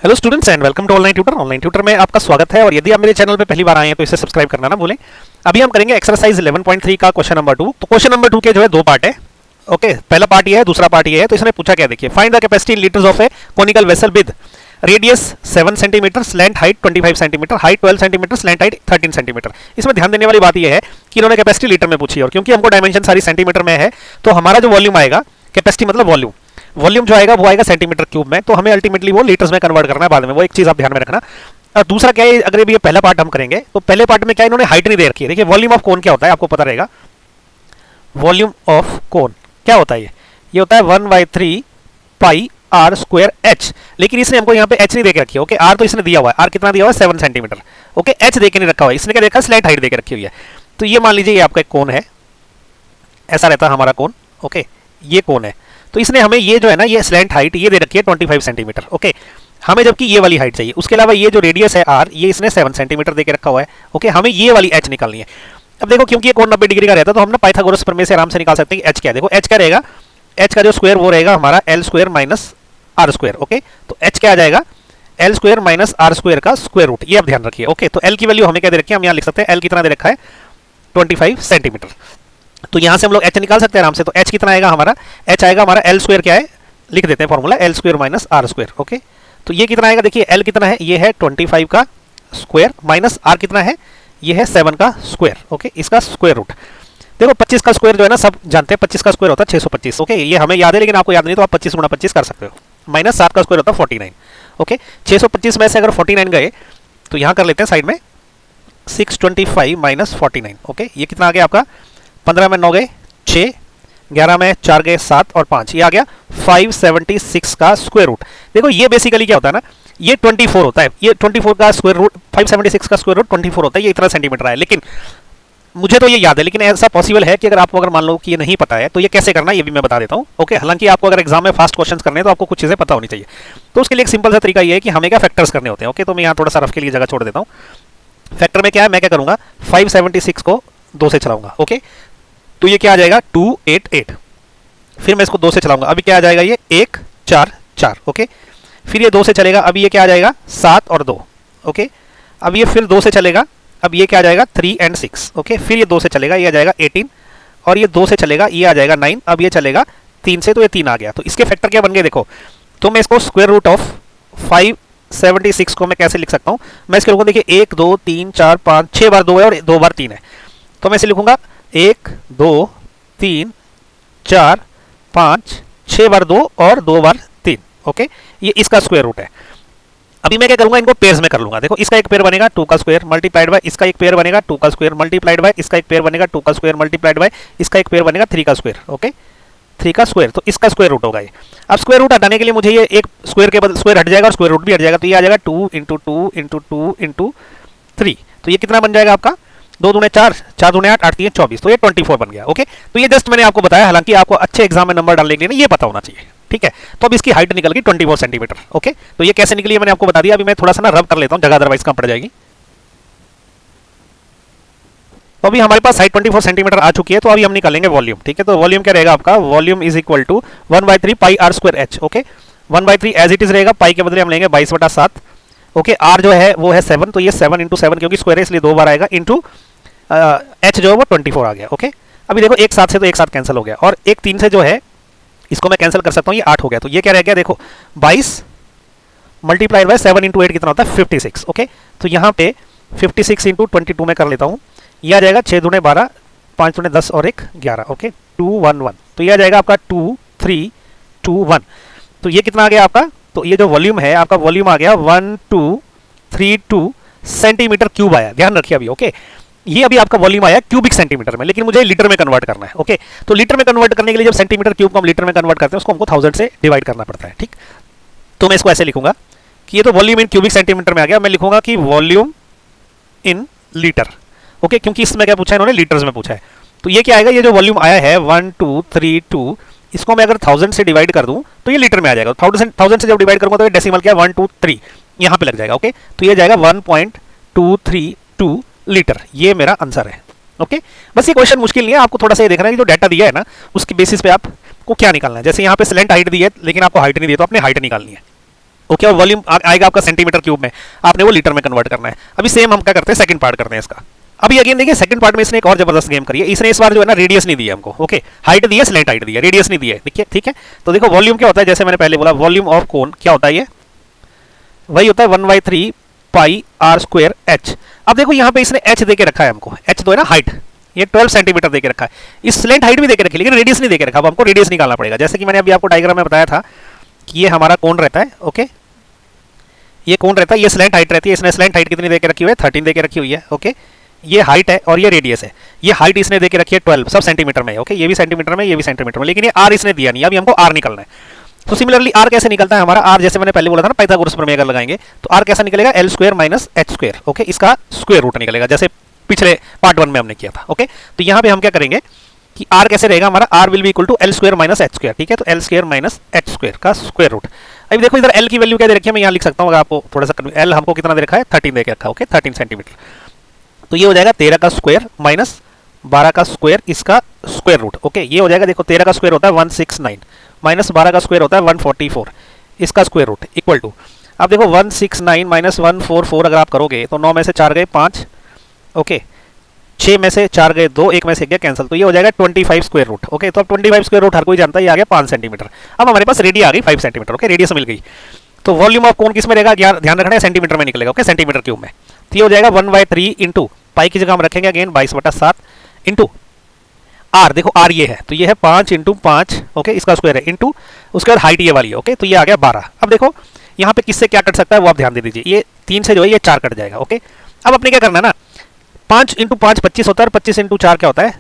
Hello students and welcome to online tutor. Online tutor में आपका स्वागत है और यदि आप मेरे चैनल पे पहली बार आए हैं तो इसे सब्सक्राइब करना ना भूलें। अभी हम करेंगे एक्सरसाइज 11.3 का क्वेश्चन नंबर 2। तो क्वेश्चन नंबर 2 के जो है दो पार्ट है। ओके, पहला पार्ट ये है, दूसरा पार्ट ये है। तो इसने पूछा क्या, देखिए, find the capacity in litres of A conical vessel with radius 7 centimetre, slant height 25 centimetre, height 12 centimetre, slant height 13 centimetre. इसमें ध्यान देने वाली बात यह है कि इन्होंने कैपेसिटी लीटर में पूछी है और क्योंकि हमको डायमेंशन सारी सेंटीमीटर में है तो हमारा जो वॉल्यूम आएगा, कैपेसिटी मतलब वॉल्यूम जो आएगा वो आएगा सेंटीमीटर क्यूब में, तो हमें अल्टीमेटली वो लीटर्स में कन्वर्ट करना है बाद में। वो एक चीज आप ध्यान में रखना। और दूसरा क्या है, अगर ये पहला पार्ट हम करेंगे तो पहले पार्ट में क्या इन्होंने हाइट नहीं दे रखी है। देखिए, वॉल्यूम ऑफ कोन क्या होता है आपको पता रहेगा। वॉल्यूम ऑफ कोन क्या होता है, ये होता है 1/3 पाई आर स्क्वायर एच। लेकिन इसने हमको यहाँ पे एच नहीं दे के रखी है। ओके, आर तो इसने दिया हुआ है, आर कितना दिया हुआ है 7 सेंटीमीटर। ओके, एच दे के नहीं रखा हुआ है, इसने क्या देखा, स्लैंट हाइट दे के रखी हुई है। तो ये मान लीजिए ये आपका एक कोन है, ऐसा रहता है हमारा कोन। ओके, ये कोन है, तो इसने हमें ये जो है ना, ये स्लैंट हाइट ये दे रखी है 25 सेंटीमीटर। ओके, हमें जबकि ये वाली हाइट चाहिए। उसके अलावा ये जो रेडियस है आर, ये इसने 7 सेंटीमीटर दे के रखा हुआ है। ओके, हमें ये वाली एच निकालनी है। अब देखो, क्योंकि ये कोण 90 डिग्री का रहता है तो हम ना पाइथागोरस प्रमेय से आराम से निकाल सकते हैं कि एच क्या है। देखो, एच क्या रहेगा, एच का जो स्क्वायर वो रहेगा हमारा L square minus R square. Okay, तो एच क्या आ जाएगा, L square minus R square का स्क्वायर रूट। ये आप ध्यान रखिए। ओके, तो एल की वैल्यू हमें क्या दे रखी है, हम यहाँ लिख सकते हैं एल कितना दे रखा है 25 सेंटीमीटर। तो यहाँ से हम लोग एच निकाल सकते हैं आराम से। तो एच कितना आएगा हमारा, एच आएगा हमारा एल स्क्वायर क्या है, लिख देते हैं formula, L square minus R square. Okay, तो ये कितना आएगा, देखिए एल कितना है, ये है 25 का स्क्वायर माइनस आर कितना है, ये है 7 का स्क्वायर। ओके, इसका स्क्वायर रूट। देखो 25 का स्क्वायर जो है ना, सब जानते हैं 25 का स्क्वायर होता है 625। ओके, ये हमें याद है लेकिन आपको याद नहीं, तो आप 25 गुणा 25 कर सकते हो। माइनस 7 का स्क्वायर होता है 49। ओके, 625 में से अगर 49 गए तो यहाँ कर लेते हैं साइड में 625 माइनस 49। ओके, ये कितना आ गया आपका, 15 में 9 गए 6, 11 में 4 गए 7 और 5, ये आ गया 576 का स्क्वायर रूट। देखो ये बेसिकली क्या होता है ना, ये 24 होता है, ये 24 का स्क्वायर रूट 576 का स्क्वायर रूट 24 होता है, ये इतना सेंटीमीटर है। लेकिन मुझे तो ये याद है, लेकिन ऐसा पॉसिबल है कि अगर आपको अगर मान लो कि ये नहीं पता है तो ये कैसे करना है ये भी मैं बता देता हूँ। ओके, हालांकि आपको अगर एग्जाम में फास्ट क्वेश्चंस करने हैं तो आपको कुछ चीजें पता होनी चाहिए। तो उसके लिए एक सिंपल सा तरीका ये है कि हमें क्या फैक्टर्स करने होते हैं। ओके, तो मैं यहाँ थोड़ा सा रफ के लिए जगह छोड़ देता हूँ। फैक्टर में क्या है, मैं क्या करूंगा, 576 को 2 से चलाऊंगा। ओके, तो ये क्या आ जाएगा 288। फिर मैं इसको 2 से चलाऊंगा, अभी क्या आ जाएगा, ये 1 4 4। ओके, फिर ये 2 से चलेगा, अभी ये क्या आ जाएगा 7 और 2। ओके, अब ये फिर 2 से चलेगा, अब ये क्या आ जाएगा 3 और 6। ओके, फिर ये 2 से चलेगा, ये आ जाएगा 18 और ये 2 से चलेगा, ये आ जाएगा 9। अब ये चलेगा 3 से, तो ये 3 आ गया। तो इसके फैक्टर क्या बन गए, देखो, तो मैं इसको स्क्वायर रूट ऑफ 576 को मैं कैसे लिख सकता हूँ, मैं इसके लिखूंगा, देखिए 1 2 3 4 5 6 बार 2 है और 2 बार 3 है, तो मैं इसे लिखूंगा 1 2 3 4 5 6 बार 2 और 2 बार 3। ओके, ये इसका स्क्वायर रूट है। अभी मैं क्या करूंगा, इनको पेयर्स में कर लूंगा। देखो, इसका एक पेयर बनेगा 2 का स्क्वायर मल्टीप्लाइड बाय इसका एक पेयर बनेगा 2 का स्क्वायर मल्टीप्लाइड बाय इसका एक पेयर बनेगा 2 का स्क्वायर मल्टीप्लाइड बाय इसका एक पेयर बनेगा 3 का स्क्वायर। ओके, 3 का स्क्वायर, तो इसका स्क्वायर रूट होगा ये। अब स्क्वायर रूट हटाने के लिए मुझे ये एक स्क्वायर के बदले स्क्वायर हट जाएगा और स्क्वायर रूट भी हट जाएगा, तो ये आ जाएगा 2 इंटू 2 इंटू 2 इंटू 3। तो ये कितना बन जाएगा आपका, 2 दूने 4 4 दूने 8 8 3 24, तो ये 24 बन गया। ओके, तो ये जस्ट मैंने आपको बताया, हालांकि आपको अच्छे एग्जाम में नंबर डालने के लिए ये पता होना चाहिए। ठीक है, तो अब इसकी हाइट निकल गई 24 सेंटीमीटर। ओके, तो ये कैसे निकली है मैंने आपको बता दिया। अभी मैं थोड़ा सा ना रब कर लेता हूं, जगह अदरवाइज कम पड़ जाएगी। तो अभी हमारे पास हाइट 24 सेंटीमीटर आ चुकी है, तो अभी हम निकालेंगे वॉल्यूम। ठीक है, तो वॉल्यूम क्या रहेगा आपका, volume is equal to 1/3 pi R square H. Okay, 1/3 as it is रहेगा, पाई के बदले हम लेंगे 22/7। ओके, आर जो है वो है 7, तो ये 7 इंटू 7 क्योंकि स्क्वायर है इसलिए 2 बार आएगा, इंटू एच जो है वो 24 आ गया। ओके, अभी देखो एक साथ से तो एक साथ कैंसिल हो गया और एक 3 से जो है इसको मैं कैंसिल कर सकता हूँ, ये 8 हो गया। तो ये क्या रह गया, देखो 22 मल्टीप्लाइड बाय 7 इंटू 8 कितना होता है 56। ओके, तो यहाँ पे 56 इंटू 22 में कर लेता हूँ, ये आ जाएगा 6 दूने 12 5 दूने 10 और 1 11। ओके, 211, तो ये आ जाएगा आपका 2321। तो ये कितना आ गया आपका, तो ये जो वॉल्यूम है आपका, वॉल्यूम आ गया 1232 सेंटीमीटर क्यूब आया। ध्यान रखिए अभी। ओके, ये अभी आपका वॉल्यूम आया क्यूबिक सेंटीमीटर में, लेकिन मुझे लीटर में कन्वर्ट करना है। ओके, तो लीटर में कन्वर्ट करने के लिए जब सेंटीमीटर क्यूब को हम लीटर में कन्वर्ट करते हैं उसको हमको 1000 से डिवाइड करना पड़ता है। ठीक, तो मैं इसको ऐसे लिखूंगा कि ये तो वॉल्यूम इन क्यूबिक सेंटीमीटर में आ गया, मैं लिखूंगा कि वॉल्यूम इन लीटर। ओके, क्योंकि इसमें क्या पूछा है इन्होंने, लीटर्स में पूछा है। तो ये क्या आएगा, ये जो वॉल्यूम आया है 1232, इसको मैं अगर 1000 से डिवाइड कर दूं तो ये लीटर में आ जाएगा। 1000 से जब डिवाइड करूंगा तो ये डेसिमल क्या 123 यहाँ पे लग जाएगा। ओके, तो ये जाएगा 1.232 लीटर, ये मेरा आंसर है। ओके, बस ये क्वेश्चन मुश्किल नहीं है, आपको थोड़ा सा ये देखना है कि जो डाटा दिया है ना उसकी बेसिस पे आपको क्या निकालना है। जैसे यहाँ पे स्लैंट हाइट दी है लेकिन आपको हाइट नहीं दी, तो आपने हाइट निकालनी है। ओके, और वॉल्यूम आएगा आपका सेंटीमीटर क्यूब में, आपने वो लीटर में कन्वर्ट करना है। अभी सेम हम क्या करते हैं, सेकंड पार्ट करते हैं इसका। अभी अगेन देखिए सेकंड पार्ट में इसने एक और जबरदस्त गेम करी है। इसने इस बार जो है ना रेडियस नहीं दिया हमको, ओके, हाइट दी है, स्लैंट हाइट दी है, रेडियस नहीं दिया है। देखिए ठीक है, तो देखो वॉल्यूम क्या होता है, जैसे मैंने पहले बोला वॉल्यूम ऑफ कोन क्या होता है, ये वही होता है 1/3 पाई आर स्क्वायर एच। अब देखो यहाँ पे इसने एच दे के रखा है हमको, एच तो है ना हाइट, ये 12 सेंटीमीटर दे के रखा है। इस स्लैंट हाइट भी दे के रखी है, लेकिन रेडियस नहीं दे के रखा। अब हमको रेडियस निकालना पड़ेगा। जैसे कि मैंने अभी आपको डायग्राम में बताया था कि ये हमारा कोन रहता है, ओके, ये कोन रहता है, ये स्लैंट हाइट रहती है। इसने स्लैंट हाइट कितनी दे के रखी हुई है, 13 दे के रखी हुई है, ओके। ये हाइट है और ये रेडियस है। ये हाइट इसने दे के रखी है 12, सब सेंटीमीटर में, ओके, ये भी सेंटीमीटर में, ये भी सेंटीमीटर में, लेकिन ये आर इसने दिया नहीं। अभी हमको आर निकालना है। तो सिमिलरली आर कैसे निकलता है हमारा, आर जैसे मैंने पहले बोला था ना, पाइथागोरस प्रमेय अगर लगाएंगे तो आर कैसा निकलेगा, L square minus H square, okay, इसका स्क्वायर रूट निकलेगा, जैसे पिछले पार्ट 1 में हमने किया था, ओके। तो यहाँ पे हम क्या करेंगे कि आर कैसे रहेगा हमारा, R will be equal to L square minus H square, ठीक है। तो L square minus H square का स्क्वायर रूट। अभी देखो इधर एल की वैल्यू क्या दे रखी है, मैं यहाँ लिख सकता हूँ, अगर आपको थोड़ा सा एल हमको कितना दे रखा है, 13 दे के रखा है, ओके, 13 सेंटीमीटर। तो ये हो जाएगा 13 का स्क्वायर माइनस 12 का स्क्वायर, इसका स्क्वायर रूट, ओके। ये हो जाएगा, देखो 13 का स्क्वायर होता है 169 माइनस 12 का स्क्वायर होता है 144, इसका स्क्वायर रूट इक्वल टू, अब देखो 169 माइनस 144 अगर आप करोगे तो 9 में से 4 गए 5, ओके, 6 में से 4 गए 2, 1 में से गया कैंसिल, तो ये हो जाएगा 25 स्क्वायर रूट, ओके। तो अब 25 स्क्वायर रूट हर कोई जानता है, ये आ गया 5 सेंटीमीटर। अब हमारे पास रेडियस आ गई 5 सेंटीमीटर, ओके, रेडियस मिल गई। तो वॉल्यूम ऑफ कोन किस में रहेगा, ध्यान रखना है, सेंटीमीटर में निकलेगा, ओके, सेंटीमीटर क्यूब में। तो ये हो जाएगा 1/3 इंटू पाई की जगह हम रखेंगे अगेन 22/7 इंटू आर, देखो आर ये है, तो ये है 5 इंटू 5, ओके, इसका स्क्वायर है, इंटू उसके बाद हाइट ये वाली है, ओके। तो ये आ गया 12। अब देखो यहाँ पे किससे क्या कट सकता है वो आप ध्यान दे दीजिए, ये 3 से जो है ये 4 कट जाएगा, ओके। अब अपने क्या करना है ना, 5 इंटू 5 25 होता है, और 25 इंटू 4 क्या होता है,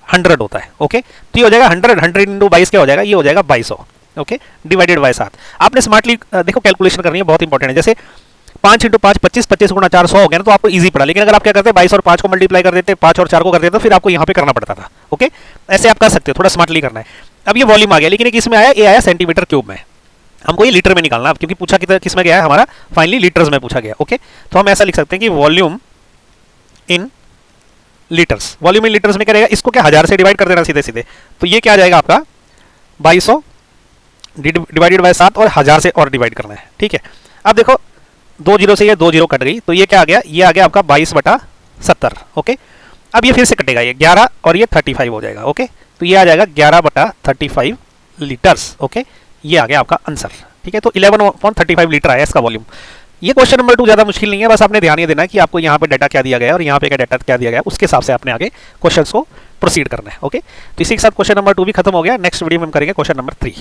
100 होता है, ओके। तो ये हो जाएगा 100 इंटू 22 क्या हो जाएगा, ये हो जाएगा 2200, ओके, डिवाइडेड बाय 7। आपने स्मार्टली देखो कैलकुलेशन करनी है, बहुत इंपॉर्टेंट है। जैसे 5 इंटू 5 25, 25 गुणा 4 100 हो गया ना, तो आपको इजी पड़ा। लेकिन अगर आप क्या करते हैं 22 और 5 को मल्टीप्लाई कर देते, 5 और 4 को कर देते, तो फिर आपको यहाँ पे करना पड़ता था, ओके। ऐसे आप कर सकते हो, थोड़ा स्मार्टली करना है। अब ये वॉल्यूम आ गया, लेकिन किस में आया, ये आया सेंटीमीटर क्यूब में। हमको ये लीटर में निकालना, क्योंकि पूछा किस में गया है हमारा, फाइनली लीटर्स में पूछा गया, ओके। तो हम ऐसा लिख सकते हैं कि वॉल्यूम इन लीटर्स, वॉल्यूम इन लीटर्स में क्या रहेगा, इसको क्या 1000 से डिवाइड कर देना सीधे सीधे, तो ये क्या आ जाएगा आपका 2200 डिवाइडेड बाय 7 और 1000 से और डिवाइड करना है, ठीक है। अब देखो 2 जीरो से ये 2 जीरो कट गई, तो ये क्या आ गया, ये आ गया आपका 22/70, ओके। अब ये फिर से कटेगा, ये 11 और ये 35 हो जाएगा, ओके। तो ये आ जाएगा 11/35 लीटर्स, ओके। ये आ गया आपका आंसर, ठीक है। तो 11/35 लीटर आया इसका वॉल्यूम। ये क्वेश्चन नंबर 2 ज़्यादा मुश्किल नहीं है, बस आपने ध्यान ये देना है कि आपको यहाँ पे डाटा क्या दिया गया है और यहाँ पे क्या डाटा क्या दिया गया है, उसके हिसाब से आपने आगे क्वेश्चंस को प्रोसीड करना है, ओके। तो इसी के साथ क्वेश्चन नंबर 2 भी खत्म हो गया। नेक्स्ट वीडियो में हम करेंगे क्वेश्चन नंबर 3।